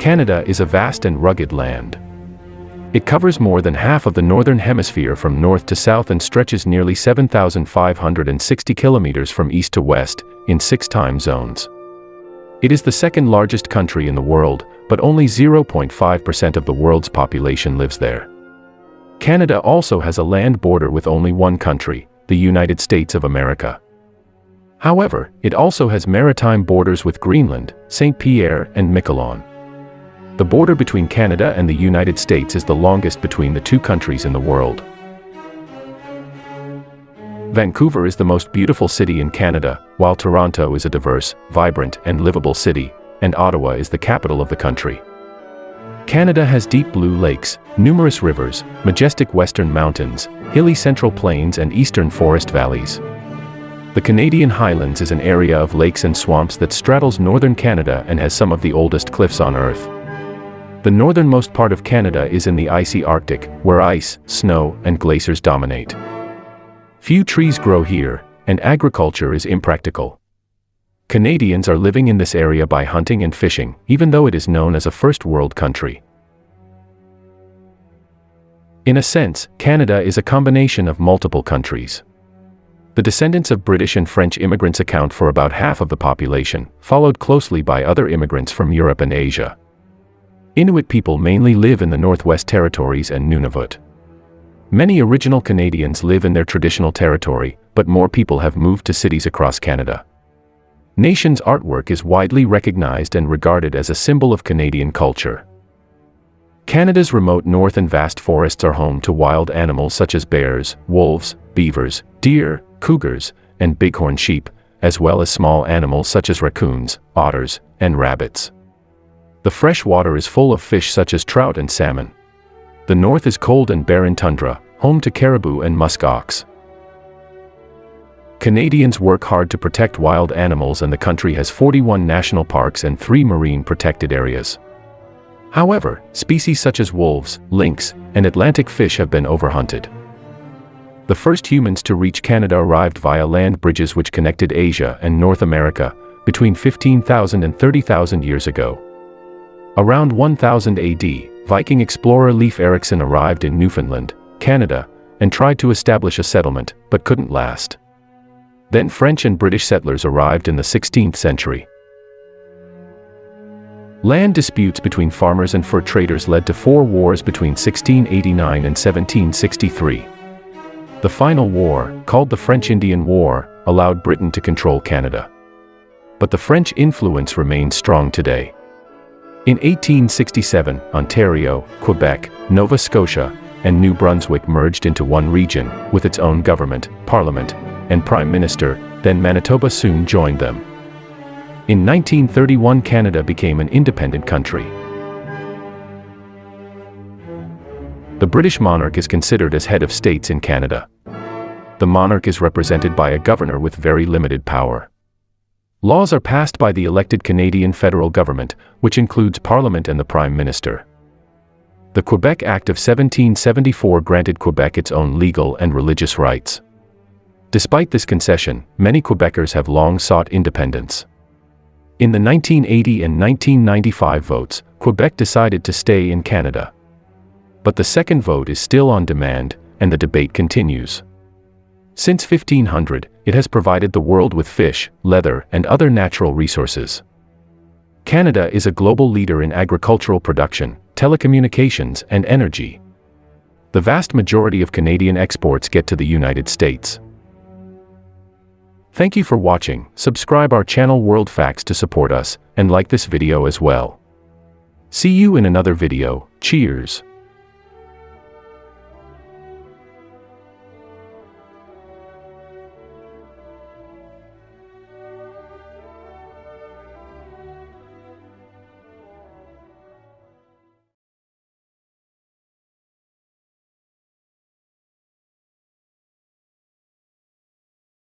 Canada is a vast and rugged land. It covers more than half of the northern hemisphere from north to south and stretches nearly 7,560 kilometers from east to west, in 6 time zones. It is the second largest country in the world, but only 0.5% of the world's population lives there. Canada also has a land border with only one country, the United States of America. However, it also has maritime borders with Greenland, St. Pierre, and Miquelon. The border between Canada and the United States is the longest between the two countries in the world. Vancouver is the most beautiful city in Canada, while Toronto is a diverse, vibrant, and livable city, and Ottawa is the capital of the country. Canada has deep blue lakes, numerous rivers, majestic western mountains, hilly central plains, and eastern forest valleys. The Canadian Highlands is an area of lakes and swamps that straddles northern Canada and has some of the oldest cliffs on Earth. The northernmost part of Canada is in the icy Arctic, where ice, snow, and glaciers dominate. Few trees grow here, and agriculture is impractical. Canadians are living in this area by hunting and fishing, even though it is known as a first world country. In a sense, Canada is a combination of multiple countries. The descendants of British and French immigrants account for about half of the population, followed closely by other immigrants from Europe and Asia. Inuit people mainly live in the Northwest Territories and Nunavut. Many original Canadians live in their traditional territory, but more people have moved to cities across Canada. Nation's artwork is widely recognized and regarded as a symbol of Canadian culture. Canada's remote north and vast forests are home to wild animals such as bears, wolves, beavers, deer, cougars, and bighorn sheep, as well as small animals such as raccoons, otters, and rabbits. The fresh water is full of fish such as trout and salmon. The north is cold and barren tundra, home to caribou and musk ox. Canadians work hard to protect wild animals, and the country has 41 national parks and 3 marine protected areas. However, species such as wolves, lynx, and Atlantic fish have been overhunted. The first humans to reach Canada arrived via land bridges which connected Asia and North America between 15,000 and 30,000 years ago. Around 1000 AD, Viking explorer Leif Erikson arrived in Newfoundland, Canada, and tried to establish a settlement, but couldn't last. Then French and British settlers arrived in the 16th century. Land disputes between farmers and fur traders led to 4 wars between 1689 and 1763. The final war, called the French Indian War, allowed Britain to control Canada. But the French influence remains strong today. In 1867, Ontario, Quebec, Nova Scotia, and New Brunswick merged into one region, with its own government, parliament, and prime minister. Then Manitoba soon joined them. In 1931, Canada became an independent country. The British monarch is considered as head of states in Canada. The monarch is represented by a governor with very limited power. Laws are passed by the elected Canadian federal government, which includes Parliament and the Prime Minister. The Quebec Act of 1774 granted Quebec its own legal and religious rights. Despite this concession, many Quebecers have long sought independence. In the 1980 and 1995 votes, Quebec decided to stay in Canada. But the second vote is still on demand, and the debate continues. Since 1500, it has provided the world with fish, leather, and other natural resources. Canada is a global leader in agricultural production, telecommunications, and energy. The vast majority of Canadian exports get to the United States. Thank you for watching. Subscribe our channel World Facts to support us, and like this video as well. See you in another video. Cheers!